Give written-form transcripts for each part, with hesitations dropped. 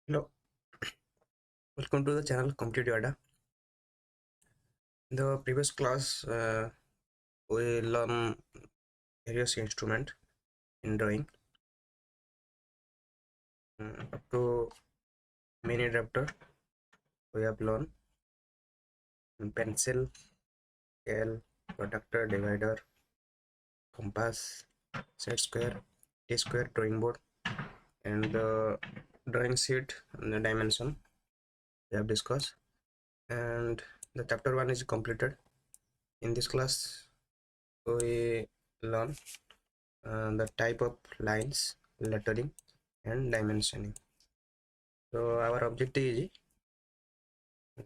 Hello, welcome to the channel Competitive Data. In the previous class, we learn various instruments in drawing up to mini adapter. We have learned pencil, scale, protractor, divider, compass, set square, t-square, drawing board, and the drawing sheet and the dimension we have discussed. And the chapter 1 is completed. In this class, we learn the type of lines, lettering, and dimensioning. So our objective is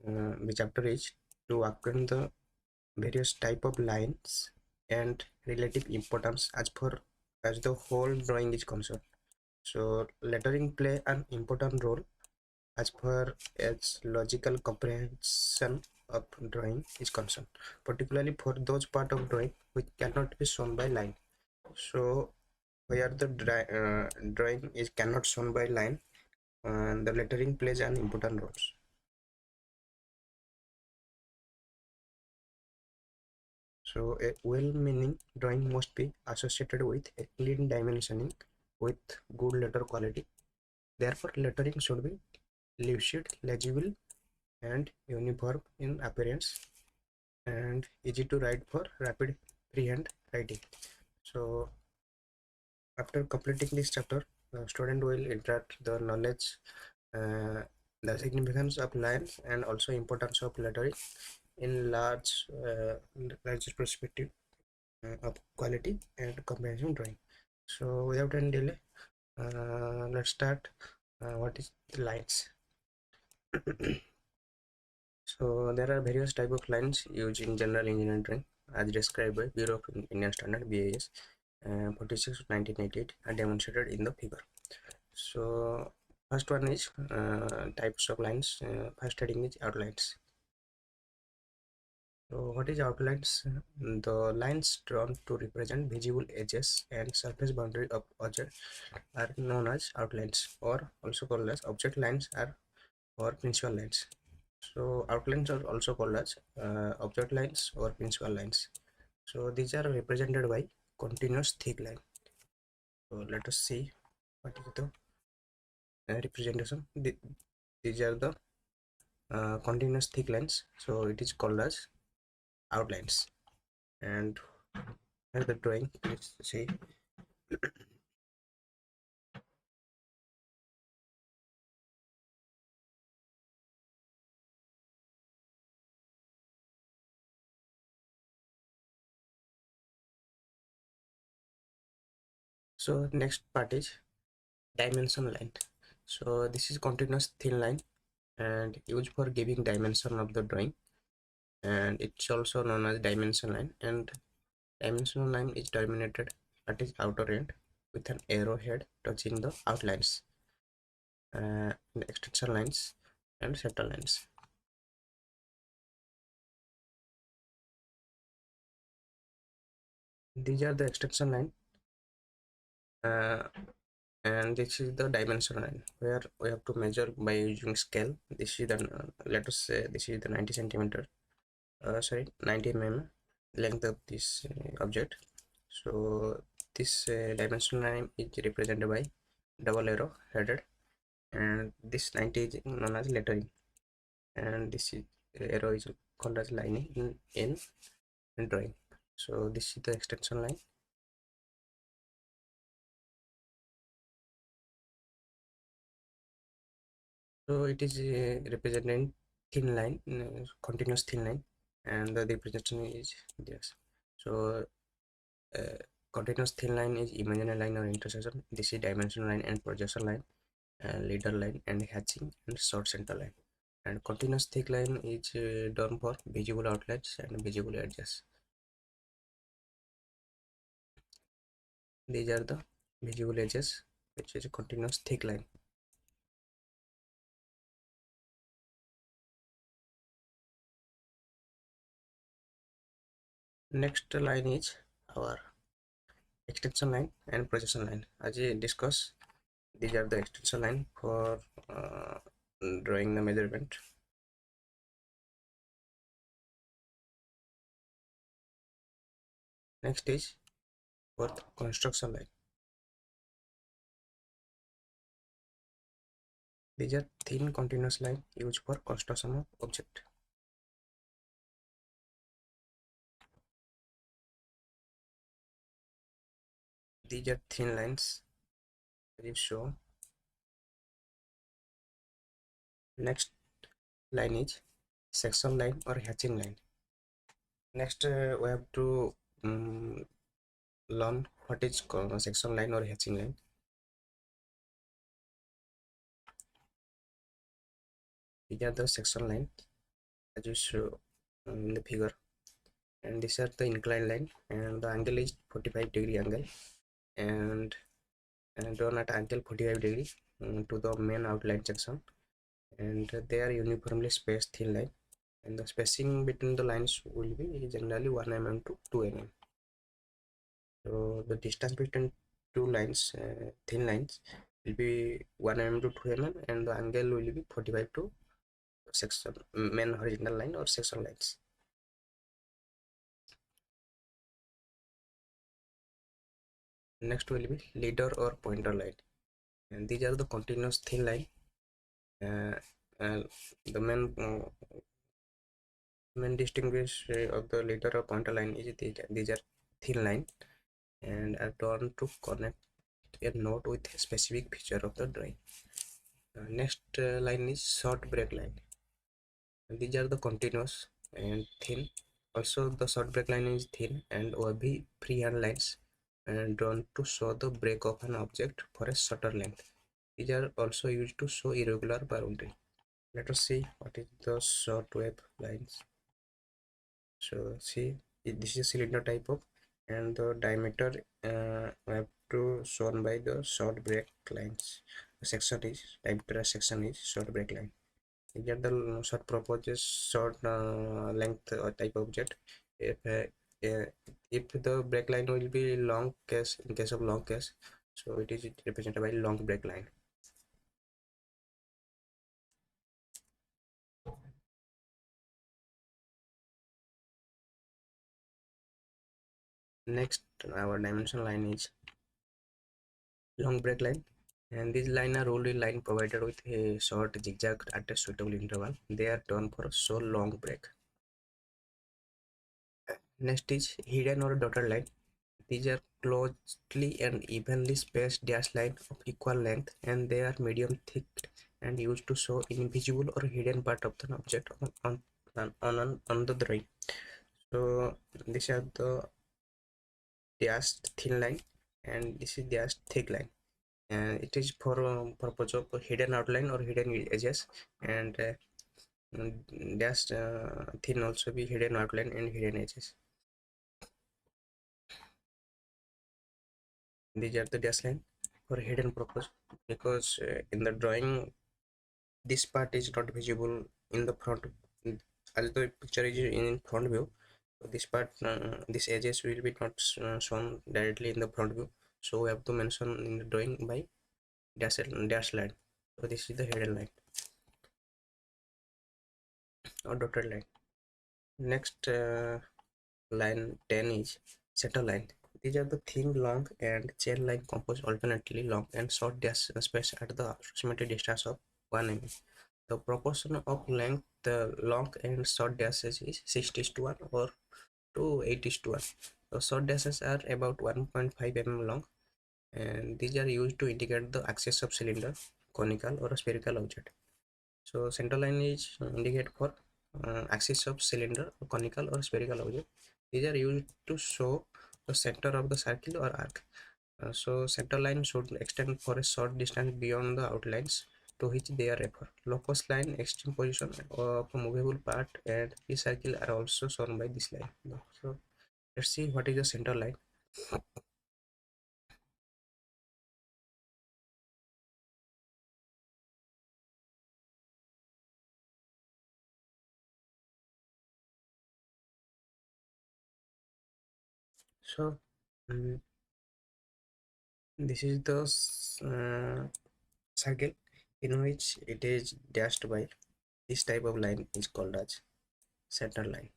the chapter is to acquaint the various type of lines and relative importance as the whole drawing is concerned. So lettering play an important role as far as logical comprehension of drawing is concerned, particularly for those part of drawing which cannot be shown by line. So where the drawing is cannot shown by line, and the lettering plays an important role. So a well-meaning drawing must be associated with a clean dimensioning with good letter quality. Therefore, lettering should be lucid, legible, and uniform in appearance and easy to write for rapid freehand writing. So after completing this chapter, the student will interact the knowledge, uh, the significance of lines, and also importance of lettering in large perspective of quality and comprehension drawing. So without any delay, let's start. What is the lines? So there are various type of lines used in general engineering drawing as described by Bureau of Indian Standard BIS 46 1988 are demonstrated in the figure. So first one is types of lines. First heading is outlines. So what is outlines? The lines drawn to represent visible edges and surface boundary of object are known as outlines, or also called as object lines or principal lines. So outlines are also called as object lines or principal lines. So these are represented by continuous thick line. So let us see what is the representation. These are the continuous thick lines. So it is called as outlines. And here the drawing, let's see. So next part is dimension line. So this is continuous thin line and used for giving dimension of the drawing, and it's also known as dimension line. And dimensional line is terminated at its outer end with an arrowhead touching the outlines, the extension lines and center lines. These are the extension line, uh, and this is the dimension line where we have to measure by using scale. This is the let us say this is the 90 centimeter, sorry, 90 mm length of this object. So this dimension line is represented by double arrow headed, and this 90 is known as lettering, and this is arrow is called as lining in drawing. So this is the extension line. So it is representing thin line, continuous thin line, and the representation is this. So uh, continuous thin line is imaginary line or intersection. This is dimension line and projection line, leader line and hatching and short center line. And continuous thick line is done for visible outlets and visible edges. These are the visible edges, which is a continuous thick line. Next line is our extension line and projection line. As we discussed, These are the extension line for drawing the measurement. Next is for construction line. These are thin continuous line used for construction of object. These are thin lines as you show. Next line is section line or hatching line. Next we have to learn what is section line or hatching line. These are the section line as you show in the figure, and these are the inclined line, and the angle is 45-degree angle, and drawn at angle 45 degree to the main outline section, and they are uniformly spaced thin line, and the spacing between the lines will be generally 1 mm to 2 mm. So the distance between two lines, thin lines, will be 1 mm to 2 mm, and the angle will be 45 to section main horizontal line or section lines. Next will be leader or pointer line, and these are the continuous thin line. The main distinguish of the leader or pointer line is these are thin line and are drawn to connect a node with a specific feature of the drawing. Next line is short break line. And these are the continuous and thin. Also, the short break line is thin and wavy freehand lines and drawn to show the break of an object for a shorter length. These are also used to show irregular boundary. Let us see what is the short wave lines. So see, this is a cylinder type of, and the diameter we have to shown by the short break lines. The section is diameter section is short break line. Here the short proposes short length type object. If uh, if the break line will be long case, in case of long case, so it is represented by long break line. Next, our dimension line is long break line, and these line are only line provided with a short zigzag at a suitable interval. They are done for so long break. Next is hidden or dotted line. These are closely and evenly spaced dash lines of equal length, and they are medium thick and used to show invisible or hidden part of the object on the drawing. So these are the dashed thin line, and this is dashed thick line, and it is for purpose of hidden outline or hidden edges, and dashed thin also be hidden outline and hidden edges. These are the dash line for hidden purpose, because in the drawing this part is not visible in the front, as the picture is in front view. So this part, these edges will be not shown directly in the front view, so we have to mention in the drawing by dash line. So this is the hidden line or dotted line. Next line 10 is center line. These are the thin, long, and chain line composed alternately long and short dash space at the approximate distance of 1 mm. The proportion of length, the long and short dashes is 6:1 or to 8:1. The short dashes are about 1.5 mm long, and these are used to indicate the axis of cylinder, conical, or a spherical object. So center line is indicate for axis of cylinder, conical, or spherical object. These are used to show the center of the circle or arc. So center line should extend for a short distance beyond the outlines to which they are refer. Locus line, extreme position of a movable part, and the circle are also shown by this line. So let's see what is the center line. So this is the circle in which it is dashed by this type of line is called as center line.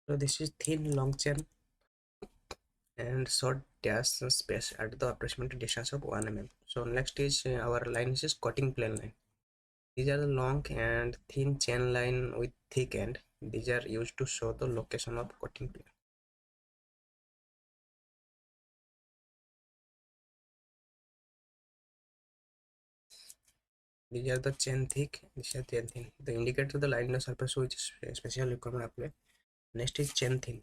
So this is thin long chain and short dash space at the approximate distance of 1 mm. So next is our line is cutting plane line. These are the long and thin chain line with thick end. These are used to show the location of cutting plane. These are the chain thick, these are chain thin. The indicator the line in the surface which is special requirement apply. Next is chain thin.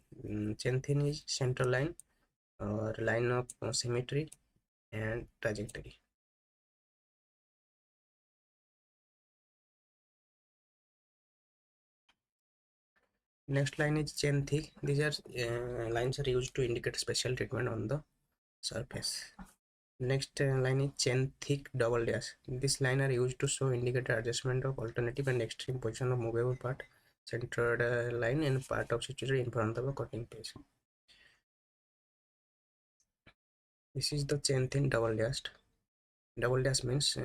Chain thin is center line or line of symmetry and trajectory. Next line is chain thick. These are lines are used to indicate special treatment on the surface. Next line is chain thick double dash. This line are used to show indicator adjustment of alternative and extreme position of movable part, centered line and part of situated in front of a cutting place. This is the chain thin double dash. Double dash means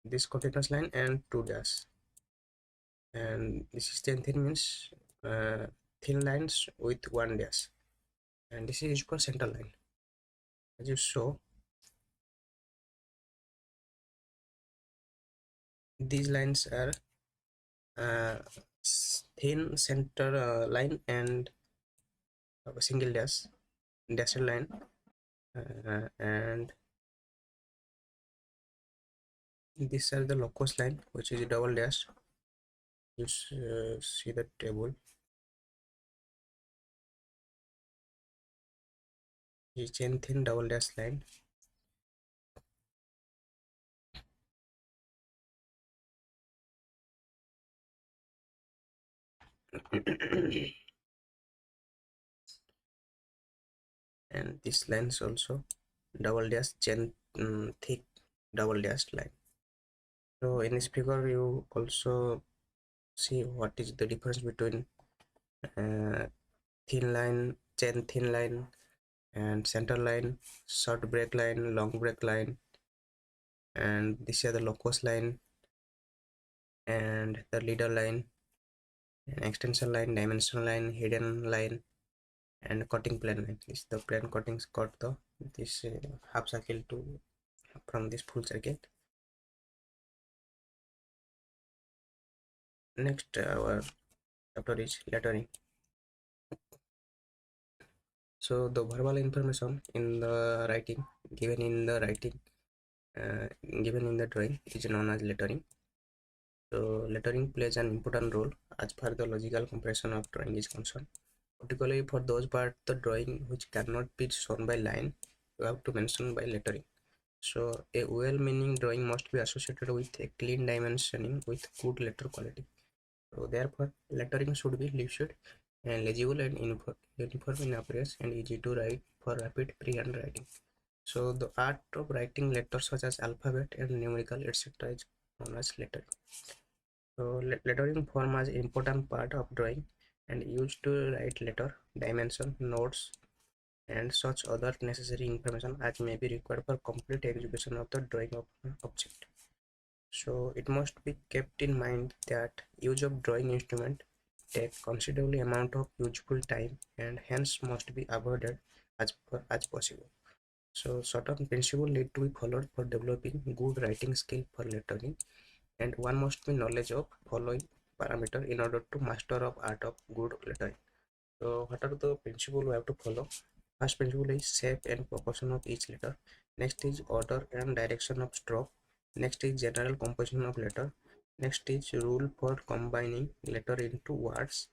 this continuous line and two dash. And this is chain thin means thin lines with one dash. And this is used for center line. As you show, these lines are thin center line and a single dashed line, and these are the locus line which is double dash. You see the table. Is chain thin double dash line. And this line is also double dash chain thick double dash line. So in this figure you also see what is the difference between uh, thin line, chain thin line and center line, short break line, long break line, and this is the locus line and the leader line, and extension line, dimension line, hidden line, and cutting plane line. This the plane cuttings cut the this half circle to from this full circle. Next our chapter is lettering. So the verbal information in the writing given in the writing uh, given in the drawing is known as lettering. So lettering plays an important role as far the logical comprehension of drawing is concerned, particularly for those parts the drawing which cannot be shown by line. You have to mention by lettering. So a well-meaning drawing must be associated with a clean dimensioning with good letter quality. So therefore, lettering should be lucid and legible and uniform in appearance and easy to write for rapid freehand writing. So the art of writing letters such as alphabet and numerical etc. is known as lettering. So lettering form as important part of drawing and used to write letter, dimension, notes, and such other necessary information as may be required for complete execution of the drawing of an object. So it must be kept in mind that use of drawing instrument take considerable amount of useful time and hence must be avoided as far as possible. So certain principles need to be followed for developing good writing skill for lettering, and one must be knowledge of following parameter in order to master of art of good lettering. So what are the principles we have to follow? First principle is shape and proportion of each letter. Next is order and direction of stroke. Next is general composition of letter. Next is rule for combining letter into words.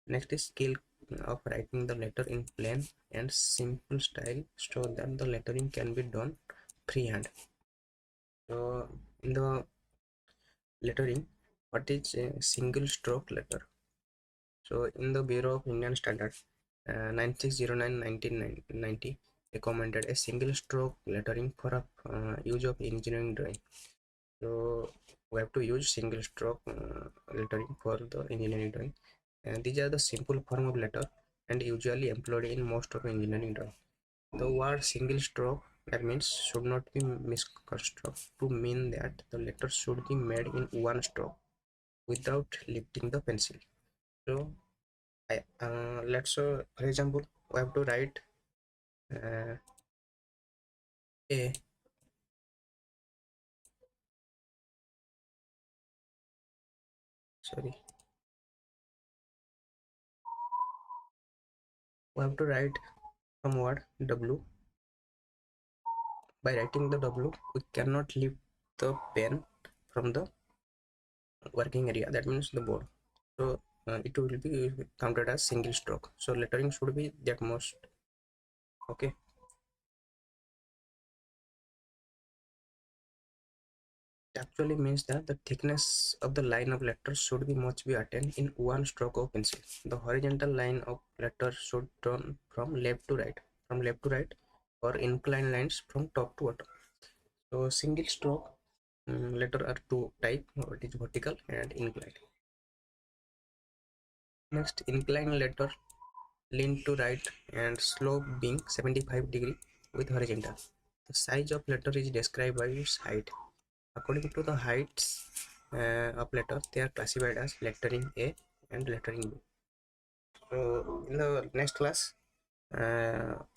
Next is skill of writing the letter in plain and simple style so that the lettering can be done freehand. So in the lettering, what is a single stroke letter? So in the Bureau of Indian Standards 9609 1990, recommended a single stroke lettering for a use of engineering drawing. So we have to use single stroke lettering for the engineering drawing, and these are the simple form of letter and usually employed in most of engineering drawing. The word single stroke, that means, should not be misconstrued to mean that the letter should be made in one stroke without lifting the pencil. So let's for example, we have to write uh, a sorry we have to write some word W. By writing the W, we cannot lift the pen from the working area, that means the board. So it will be counted as single stroke. So lettering should be that most. Okay. It actually means that the thickness of the line of letters should be must be attained in one stroke of pencil. The horizontal line of letters should turn from left to right, or inclined lines from top to bottom. So single stroke letter are two type, it is vertical and inclined. Next, inclined letter lean to right and slope being 75 degree with horizontal. The size of letter is described by its height. According to the heights of letter, they are classified as lettering A and lettering B. So in the next class,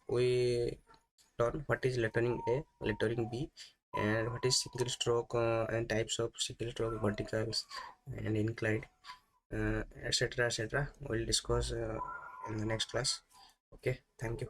we learn what is lettering A, lettering B, and what is single stroke and types of single stroke, verticals and inclined, etc. etc. We'll discuss in the next class. Okay, thank you.